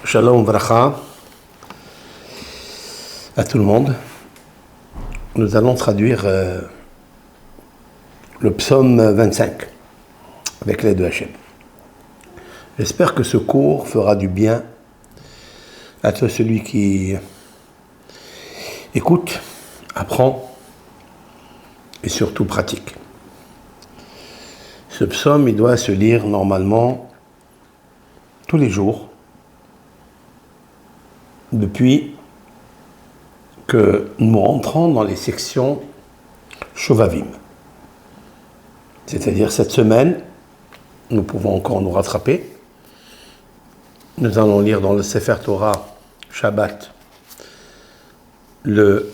Shalom Vracha à tout le monde. Nous allons traduire le psaume 25 avec l'aide de Hachem. J'espère que ce cours fera du bien à tout celui qui écoute, apprend et surtout pratique. Ce psaume, il doit se lire normalement tous les jours depuis que nous rentrons dans les sections Shovavim. C'est-à-dire cette semaine, nous pouvons encore nous rattraper. Nous allons lire dans le Sefer Torah Shabbat le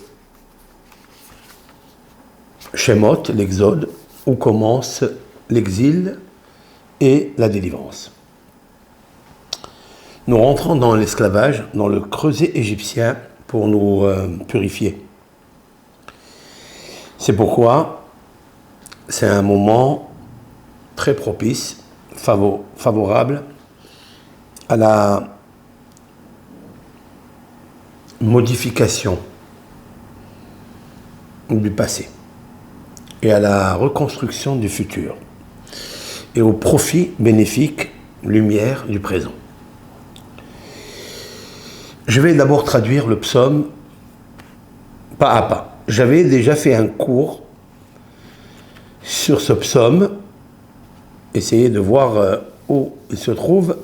Shemot, l'Exode, où commence l'exil et la délivrance. Nous rentrons dans l'esclavage, dans le creuset égyptien pour nous purifier. C'est pourquoi c'est un moment très propice, favorable à la modification du passé et à la reconstruction du futur et au profit bénéfique, lumière du présent. Je vais d'abord traduire le psaume pas à pas. J'avais déjà fait un cours sur ce psaume, essayez de voir où il se trouve.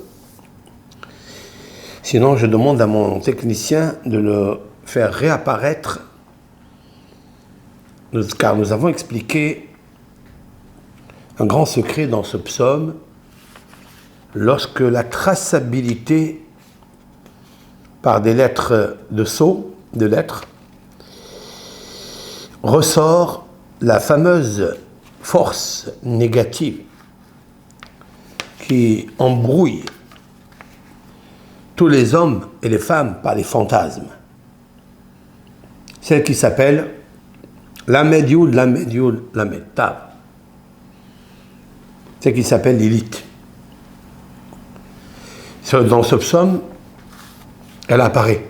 Sinon, je demande à mon technicien de le faire réapparaître, car nous avons expliqué un grand secret dans ce psaume. Lorsque la traçabilité par des lettres de sceau, de lettres, ressort la fameuse force négative qui embrouille tous les hommes et les femmes par les fantasmes. Celle qui s'appelle Lamed Yud, Lamed Yud, Lamed Tav. Celle qui s'appelle Lilith. Dans ce psaume, elle apparaît.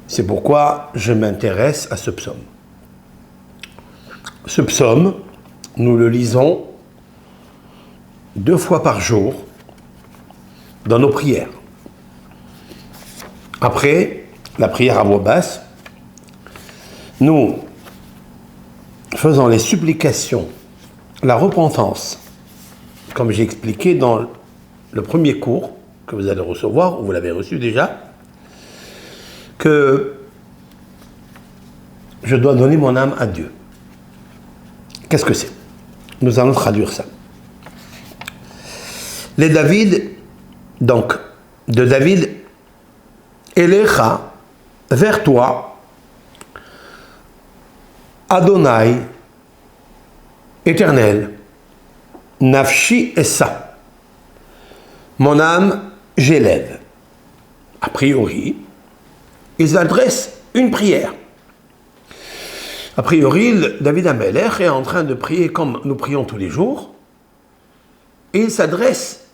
C'est pourquoi je m'intéresse à ce psaume. Ce psaume, nous le lisons 2 fois par jour dans nos prières. Après la prière à voix basse, nous faisons les supplications, la repentance, comme j'ai expliqué dans le premier cours que vous allez recevoir, ou vous l'avez reçu déjà, que je dois donner mon âme à Dieu. Qu'est-ce que c'est? Nous allons traduire ça. Les David, donc, de David, Elecha, vers toi, Adonai, éternel, Nafshi Essa, mon âme, j'élève. A priori, ils adressent une prière. A priori, David Amelech est en train de prier comme nous prions tous les jours, et il s'adresse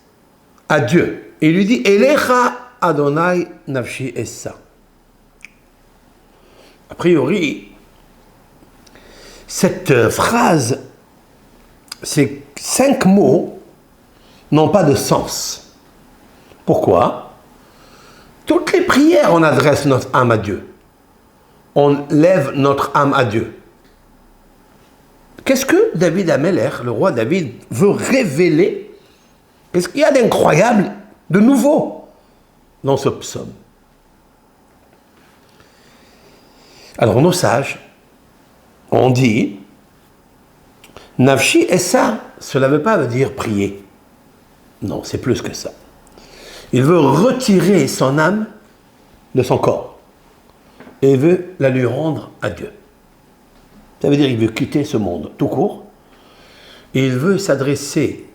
à Dieu. Il lui dit, Elecha Adonai Nafshi Essa. A priori, cette phrase, ces 5 mots n'ont pas de sens. Pourquoi? Toutes les prières, on adresse notre âme à Dieu. On lève notre âme à Dieu. Qu'est-ce que David Amelech, le roi David, veut révéler? Qu'est-ce qu'il y a d'incroyable, de nouveau dans ce psaume? Alors nos sages ont dit, Nafshi Essa, cela ne veut pas dire prier. Non, c'est plus que ça. Il veut retirer son âme de son corps et il veut la lui rendre à Dieu. Ça veut dire qu'il veut quitter ce monde tout court et il veut s'adresser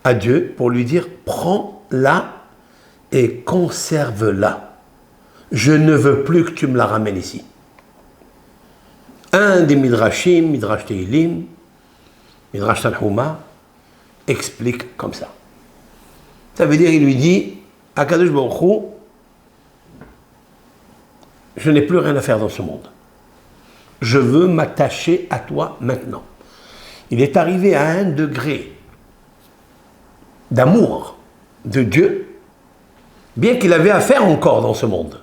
à Dieu pour lui dire « Prends-la et conserve-la. Je ne veux plus que tu me la ramènes ici. » Un des Midrashim, Midrash Tehilim, Midrash Tanhuma, explique comme ça. Ça veut dire, il lui dit, Akadosh Baruch Hu, je n'ai plus rien à faire dans ce monde. Je veux m'attacher à toi maintenant. Il est arrivé à un degré d'amour de Dieu, bien qu'il avait à faire encore dans ce monde.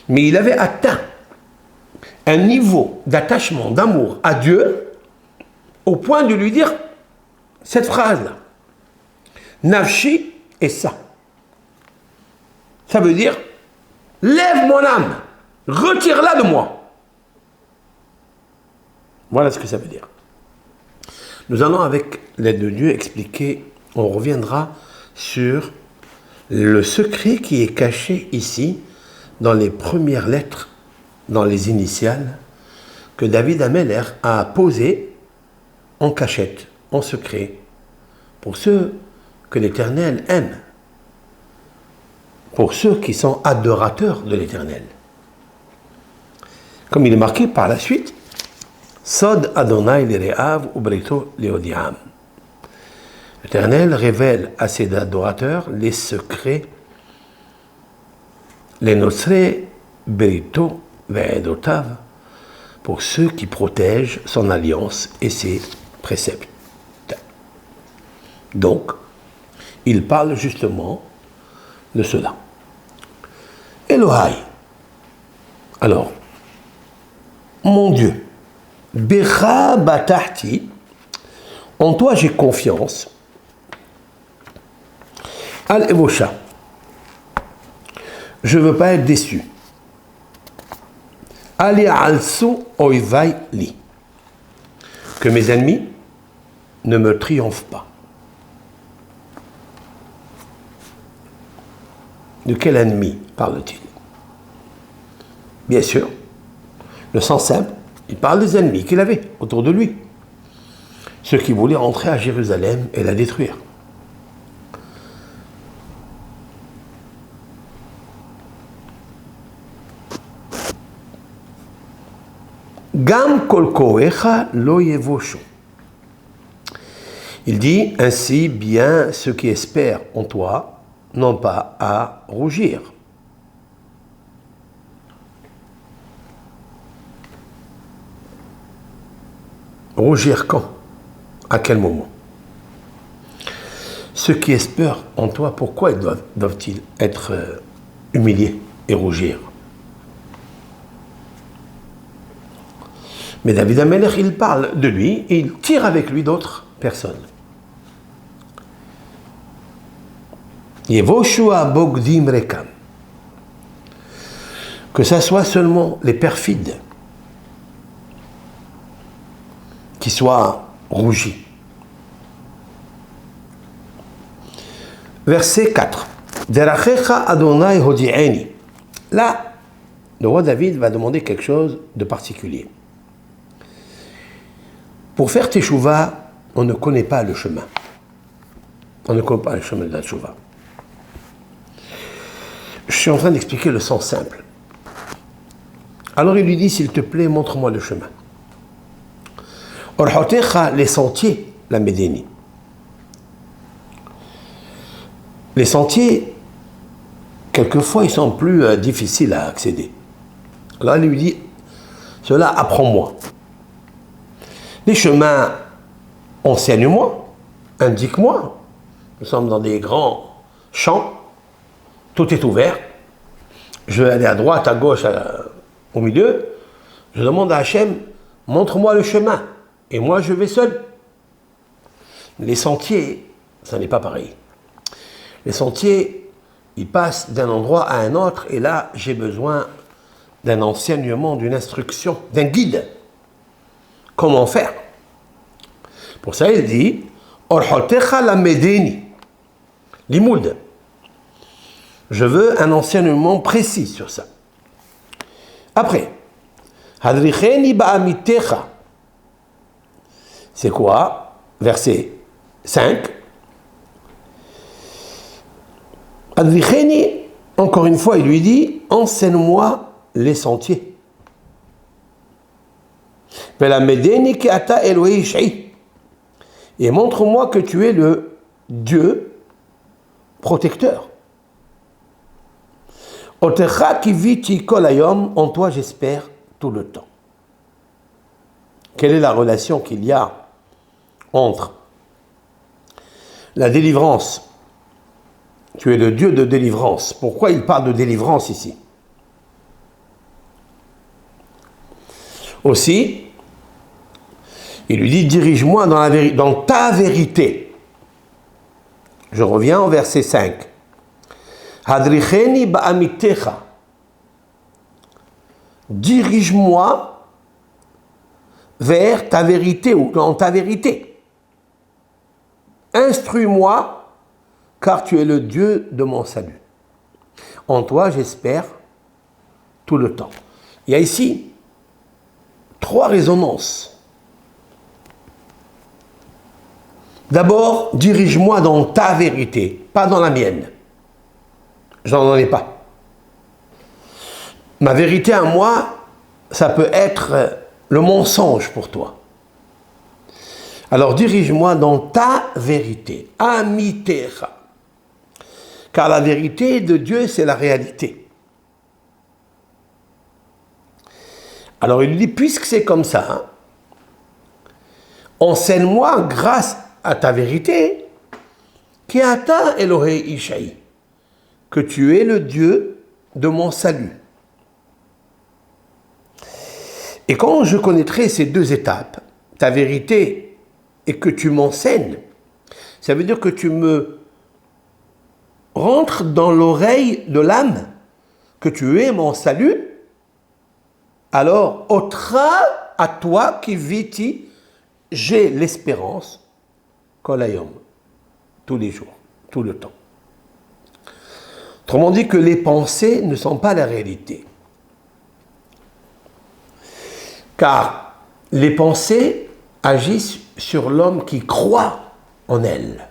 Mais il avait atteint un niveau d'attachement, d'amour à Dieu, au point de lui dire cette phrase-là. Nafshi est ça. Ça veut dire, lève mon âme, retire-la de moi. Voilà ce que ça veut dire. Nous allons, avec l'aide de Dieu, expliquer, on reviendra sur le secret qui est caché ici, dans les premières lettres, dans les initiales, que David Ameller a posées en cachette, en secret, pour ceux que l'Éternel aime, pour ceux qui sont adorateurs de l'Éternel. Comme il est marqué par la suite, Sod Adonai Lereav Ubrito Leodiam. L'Éternel révèle à ses adorateurs les secrets, les Nosre Berito Ve'edotav, pour ceux qui protègent son alliance et ses préceptes. Donc, il parle justement de cela. Elohai. Alors, mon Dieu, Becha Batahti, en toi j'ai confiance. Al Evosha, je ne veux pas être déçu. Ali Alsu Oivai Li, que mes ennemis ne me triomphent pas. De quel ennemi parle-t-il? Bien sûr, le sens simple, il parle des ennemis qu'il avait autour de lui. Ceux qui voulaient entrer à Jérusalem et la détruire. Gam kol koecha lo yevoshu. Il dit, ainsi bien ceux qui espèrent en toi n'ont pas à rougir. Rougir quand? À quel moment? Ceux qui espèrent en toi, pourquoi doivent-ils être humiliés et rougir? Mais David Ameller, il parle de lui et il tire avec lui d'autres personnes. Yevoshua Bogdim Rekam. Que ça soit seulement les perfides qui soient rougis. Verset 4. Derachecha Adonai hodi'eni. Là, le roi David va demander quelque chose de particulier. Pour faire teshuva, on ne connaît pas le chemin. On ne connaît pas le chemin de la teshuva. Je suis en train d'expliquer le sens simple. Alors il lui dit, s'il te plaît, montre-moi le chemin. Orhotecha, les sentiers, la Médénie. Les sentiers, quelquefois, ils sont plus difficiles à accéder. Alors il lui dit, cela apprends-moi. Les chemins, enseigne-moi, indique-moi. Nous sommes dans des grands champs, tout est ouvert. Je vais aller à droite, à gauche, au milieu. Je demande à Hachem, montre-moi le chemin. Et moi, je vais seul. Les sentiers, ça n'est pas pareil. Les sentiers, ils passent d'un endroit à un autre, et là, j'ai besoin d'un enseignement, d'une instruction, d'un guide. Comment faire? Pour ça, il dit Orhotecha la Médénie, Limoud. Je veux un enseignement précis sur ça. Après, Hadricheni ba'amitecha. C'est quoi? Verset 5. Hadricheni, encore une fois, il lui dit enseigne-moi les sentiers. Et montre-moi que tu es le Dieu protecteur. Otecha kiviti kol hayom, en toi j'espère tout le temps. Quelle est la relation qu'il y a entre la délivrance? Tu es le Dieu de délivrance. Pourquoi il parle de délivrance ici? Aussi, il lui dit, dirige-moi dans ta vérité. Je reviens au verset 5. Hadricheni ba'amitecha. Dirige-moi vers ta vérité ou dans ta vérité. Instruis-moi, car tu es le Dieu de mon salut. En toi, j'espère tout le temps. Il y a ici 3 résonances. D'abord, dirige-moi dans ta vérité, pas dans la mienne. J'en ai pas. Ma vérité à moi, ça peut être le mensonge pour toi. Alors dirige-moi dans ta vérité, amitecha. Car la vérité de Dieu, c'est la réalité. Alors il dit, puisque c'est comme ça, enseigne-moi grâce à ta vérité, qui atteint Elohei Ishaï, que tu es le Dieu de mon salut. Et quand je connaîtrai ces 2 étapes, ta vérité et que tu m'enseignes, ça veut dire que tu me rentres dans l'oreille de l'âme, que tu es mon salut, alors, otra à toi qui viti, j'ai l'espérance, kolayom, tous les jours, tout le temps. Autrement dit que les pensées ne sont pas la réalité. Car les pensées agissent sur l'homme qui croit en elles.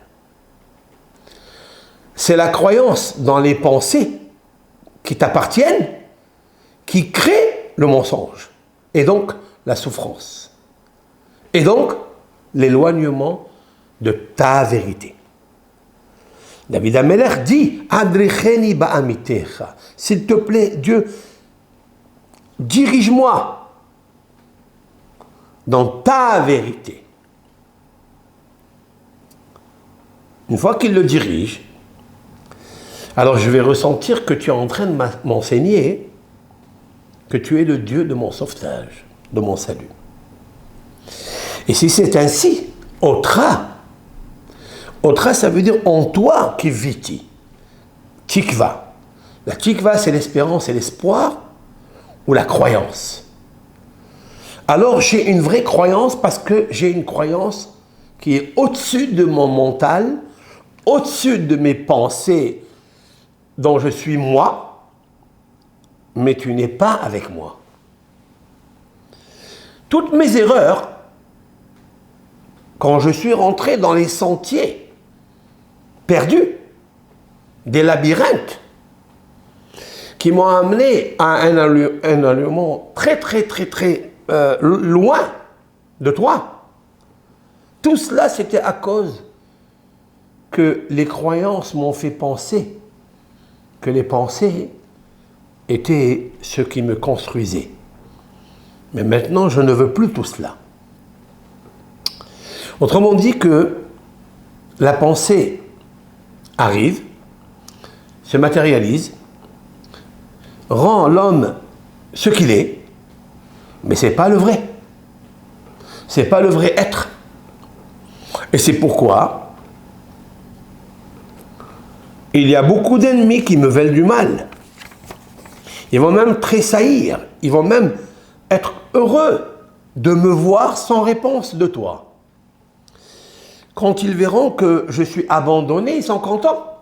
C'est la croyance dans les pensées qui t'appartiennent qui crée le mensonge, et donc la souffrance, et donc l'éloignement de ta vérité. David Amelech dit, Adricheni ba'amitecha, s'il te plaît, Dieu, dirige-moi dans ta vérité. Une fois qu'il le dirige, alors je vais ressentir que tu es en train de m'enseigner que tu es le Dieu de mon sauvetage, de mon salut. Et si c'est ainsi, otra, ça veut dire en toi qui viti, tikva. La tikva, c'est l'espérance et l'espoir, ou la croyance. Alors j'ai une vraie croyance parce que j'ai une croyance qui est au-dessus de mon mental, au-dessus de mes pensées dont je suis moi, mais tu n'es pas avec moi. Toutes mes erreurs, quand je suis rentré dans les sentiers perdus, des labyrinthes, qui m'ont amené à un alliement très loin de toi, tout cela c'était à cause que les croyances m'ont fait penser que les pensées était ce qui me construisait. Mais maintenant, je ne veux plus tout cela. Autrement dit que la pensée arrive, se matérialise, rend l'homme ce qu'il est, mais ce n'est pas le vrai. Ce n'est pas le vrai être. Et c'est pourquoi il y a beaucoup d'ennemis qui me veulent du mal. Ils vont même tressaillir, ils vont même être heureux de me voir sans réponse de toi. Quand ils verront que je suis abandonné, ils sont contents.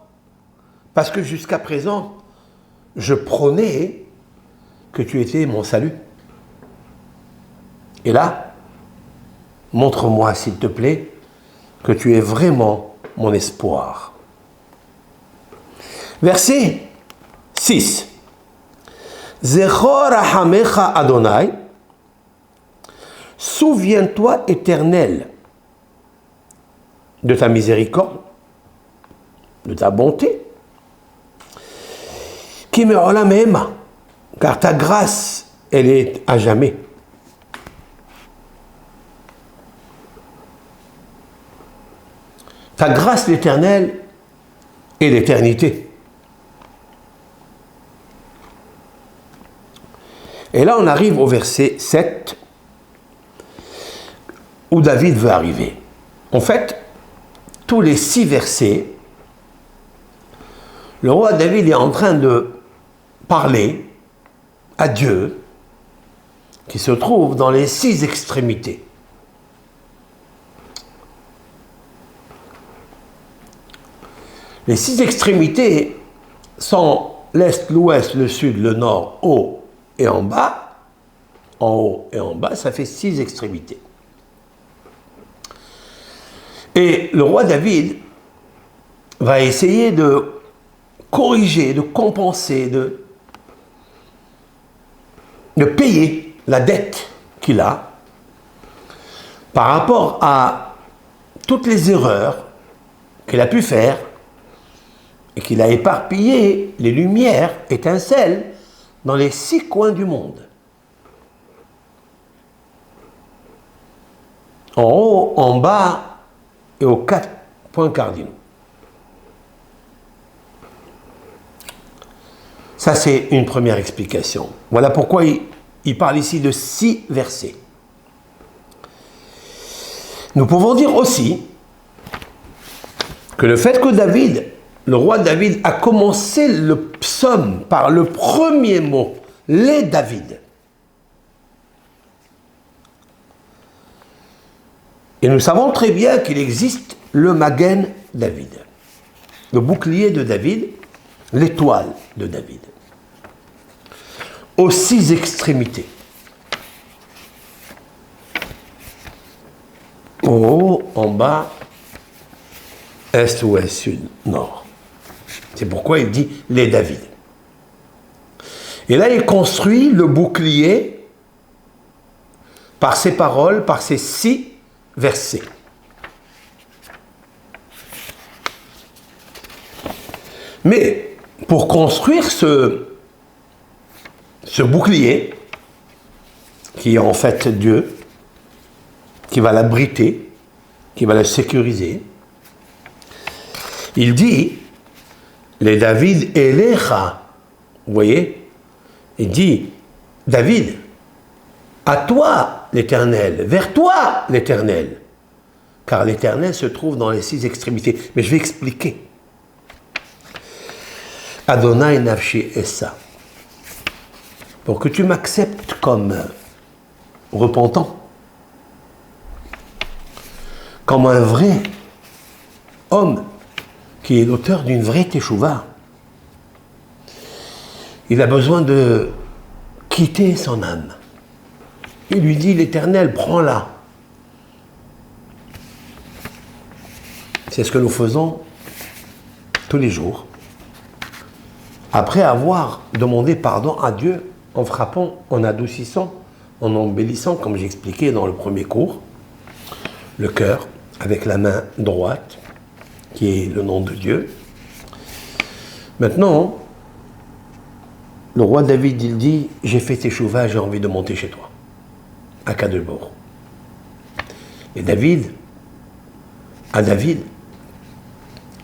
Parce que jusqu'à présent, je prônais que tu étais mon salut. Et là, montre-moi, s'il te plaît, que tu es vraiment mon espoir. Verset 6. Zechor rahamecha Adonai, souviens-toi, Éternel, de ta miséricorde, de ta bonté, Qui me olam ema, car ta grâce, elle est à jamais. Ta grâce, l'Éternel, est l'éternité. Et là, on arrive au verset 7, où David veut arriver. En fait, tous les 6 versets, le roi David est en train de parler à Dieu, qui se trouve dans les 6 extrémités. Les 6 extrémités sont l'est, l'ouest, le sud, le nord, haut et en bas. En haut et en bas, ça fait 6 extrémités. Et le roi David va essayer de corriger, de compenser, de payer la dette qu'il a par rapport à toutes les erreurs qu'il a pu faire et qu'il a éparpillé les lumières, étincelles, dans les 6 coins du monde. En haut, en bas et aux 4 points cardinaux. Ça, c'est une première explication. Voilà pourquoi il parle ici de 6 versets. Nous pouvons dire aussi que le fait que David, le roi David, a commencé le psaume par le premier mot, les David. Et nous savons très bien qu'il existe le Magen David, le bouclier de David, l'étoile de David, aux 6 extrémités. En haut, en bas, est, ouest, sud, nord. C'est pourquoi il dit les David. Et là, il construit le bouclier par ces paroles, par ces 6 versets. Mais pour construire ce bouclier, qui est en fait Dieu, qui va l'abriter, qui va la sécuriser, il dit les David Elecha. Vous voyez, il dit David, à toi l'Éternel, vers toi l'Éternel, car l'Éternel se trouve dans les 6 extrémités. Mais je vais expliquer. Adonai nafshi essa, pour que tu m'acceptes comme repentant, comme un vrai homme qui est l'auteur d'une vraie teshuva. Il a besoin de quitter son âme. Il lui dit, l'Éternel, prends-la. C'est ce que nous faisons tous les jours. Après avoir demandé pardon à Dieu en frappant, en adoucissant, en embellissant, comme j'expliquais dans le premier cours, le cœur avec la main droite, qui est le nom de Dieu. Maintenant, le roi David, il dit, j'ai fait teshuva, j'ai envie de monter chez toi, à Kadelbor. Et David,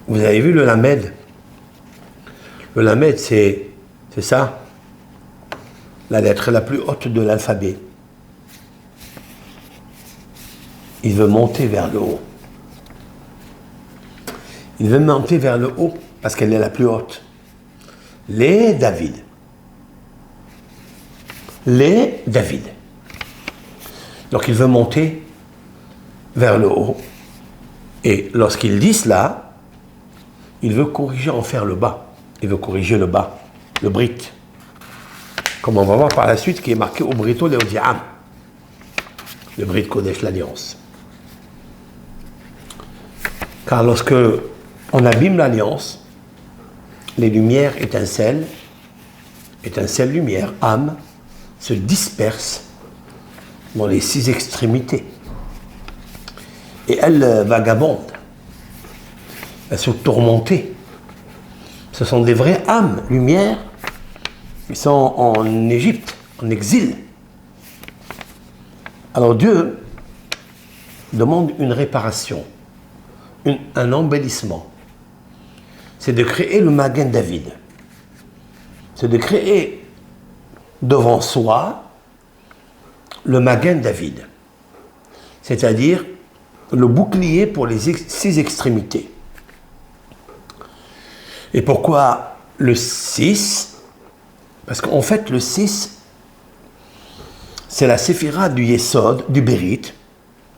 vous avez vu le lamed? Le lamed, c'est ça, la lettre la plus haute de l'alphabet. Il veut monter vers le haut. Il veut monter vers le haut parce qu'elle est la plus haute. Les David. Les David. Donc il veut monter vers le haut. Et lorsqu'il dit cela, il veut corriger en faire le bas. Il veut corriger le bas, le brit. Comme on va voir par la suite, qui est marqué au brito léodiam. Le brit Kodesh, l'alliance. Car lorsque on abîme l'alliance, les lumières étincelles, lumière, âme, se dispersent dans les 6 extrémités. Et elles vagabondent. Elles sont tourmentées. Ce sont des vraies âmes, lumière, Ils sont en Égypte, en exil. Alors Dieu demande une réparation, un embellissement. C'est de créer le Magen David. C'est de créer devant soi le Magen David. C'est-à-dire le bouclier pour les 6 extrémités. Et pourquoi le 6? Parce qu'en fait, le 6, c'est la séphira du Yesod, du Bérite.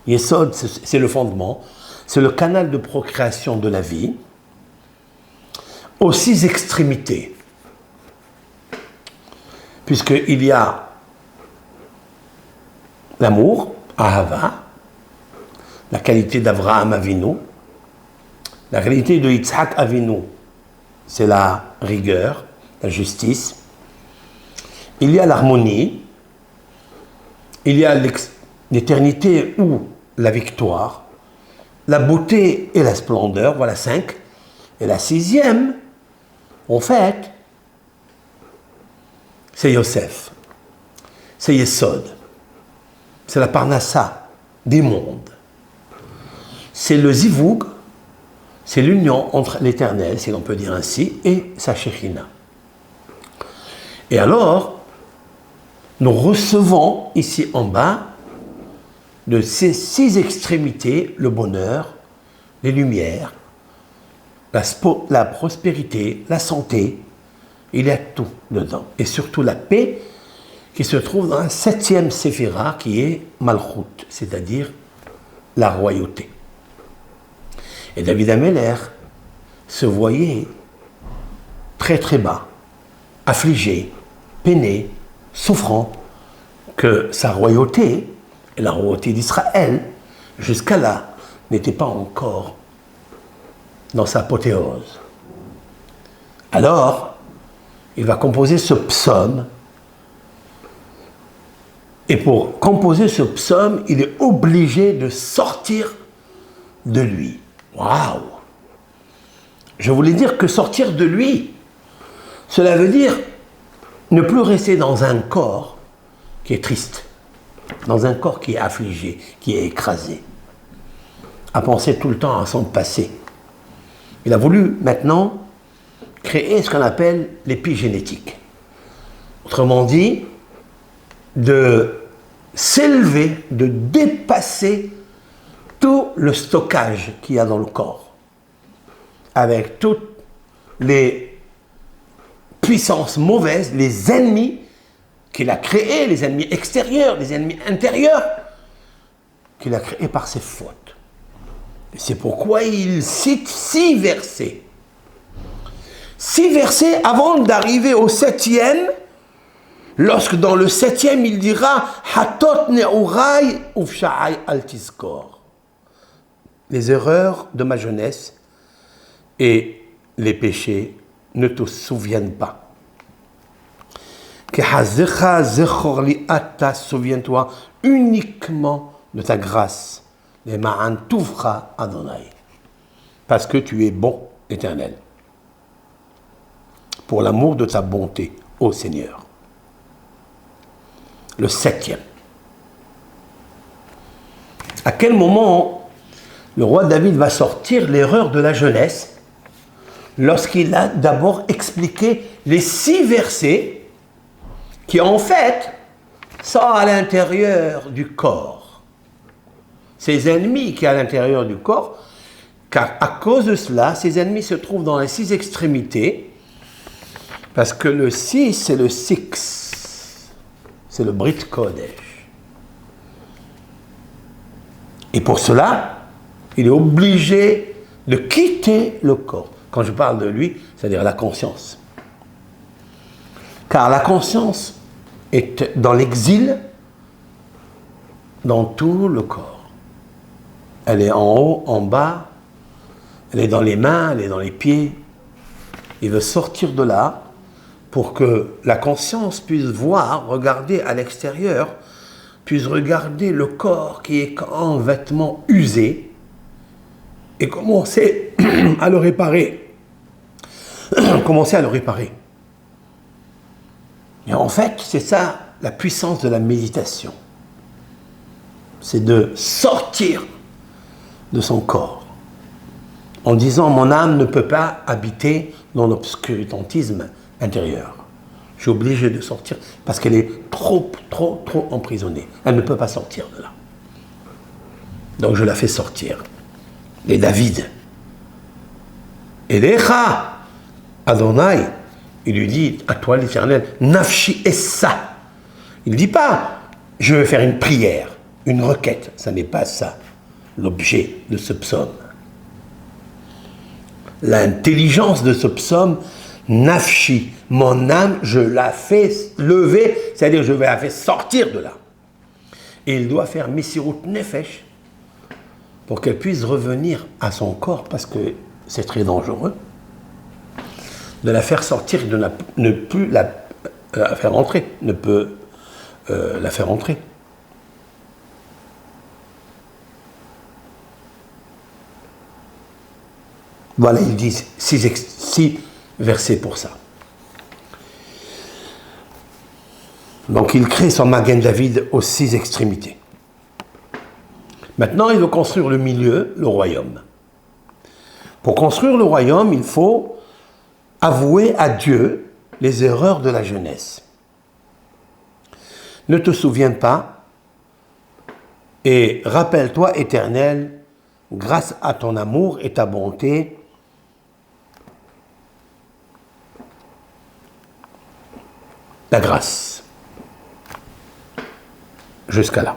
Yesod, c'est le fondement, c'est le canal de procréation de la vie, aux 6 extrémités. Puisqu'il y a l'amour, Ahava, la qualité d'Avraham Avinu, la qualité de Yitzhak Avinu, c'est la rigueur, la justice. Il y a l'harmonie, il y a l'éternité ou la victoire, la beauté et la splendeur, voilà 5. Et la 6e, en fait, c'est Yosef, c'est Yesod, c'est la Parnassa des mondes. C'est le Zivoug, c'est l'union entre l'Éternel, si l'on peut dire ainsi, et sa Shekhinah. Et alors, nous recevons ici en bas, de ces 6 extrémités, le bonheur, les lumières, la prospérité, la santé, il y a tout dedans. Et surtout la paix qui se trouve dans la 7e séphira qui est Malchut, c'est-à-dire la royauté. Et David Améler se voyait très très bas, affligé, peiné, souffrant, que sa royauté, et la royauté d'Israël, jusqu'à là, n'était pas encore dans sa apothéose. Alors, il va composer ce psaume, et pour composer ce psaume, il est obligé de sortir de lui. Waouh! Je voulais dire que sortir de lui, cela veut dire ne plus rester dans un corps qui est triste, dans un corps qui est affligé, qui est écrasé, à penser tout le temps à son passé. Il a voulu maintenant créer ce qu'on appelle l'épigénétique. Autrement dit, de s'élever, de dépasser tout le stockage qu'il y a dans le corps, avec toutes les puissances mauvaises, les ennemis qu'il a créés, les ennemis extérieurs, les ennemis intérieurs, qu'il a créés par ses fautes. Et c'est pourquoi il cite 6 versets. 6 versets avant d'arriver au 7e, lorsque dans le 7e il dira « Hatot ne'urai ufsha'ai al tizkor » les erreurs de ma jeunesse et les péchés ne te souviennent pas. Souviens-toi uniquement de ta grâce. Les ma'an tuvra Adonai. Parce que tu es bon, Éternel. Pour l'amour de ta bonté, ô Seigneur. Le 7e. À quel moment le roi David va sortir l'erreur de la jeunesse lorsqu'il a d'abord expliqué les 6 versets qui en fait sont à l'intérieur du corps. Ces ennemis qui sont à l'intérieur du corps, car à cause de cela, ces ennemis se trouvent dans les 6 extrémités, parce que le 6, c'est le 6, c'est le Brit Kodesh. Et pour cela, il est obligé de quitter le corps. Quand je parle de lui, c'est-à-dire la conscience. Car la conscience est dans l'exil, dans tout le corps. Elle est en haut, en bas, elle est dans les mains, elle est dans les pieds. Il veut sortir de là pour que la conscience puisse voir, regarder à l'extérieur, puisse regarder le corps qui est en vêtements usés, et commencer à le réparer. Commencer à le réparer. Et en fait, c'est ça la puissance de la méditation. C'est de sortir de son corps en disant mon âme ne peut pas habiter dans l'obscurantisme intérieur. Je suis obligé de sortir parce qu'elle est trop emprisonnée. Elle ne peut pas sortir de là. Donc je la fais sortir. Et David, Elecha, Adonai, il lui dit, à toi l'Éternel, Nafshi Essa. Il ne dit pas, je vais faire une prière, une requête. Ça n'est pas ça, l'objet de ce psaume. L'intelligence de ce psaume, Nafshi, mon âme, je la fais lever, c'est-à-dire je vais la faire sortir de là. Et il doit faire Messirut Nefesh pour qu'elle puisse revenir à son corps, parce que c'est très dangereux de la faire sortir et de ne plus la faire entrer, ne peut la faire entrer. Voilà, ils disent 6 versets pour ça. Donc il crée son Magen David aux 6 extrémités. Maintenant, il veut construire le milieu, le royaume. Pour construire le royaume, il faut avouer à Dieu les erreurs de la jeunesse. Ne te souviens pas et rappelle-toi, Éternel, grâce à ton amour et ta bonté, la grâce. Jusqu'à là.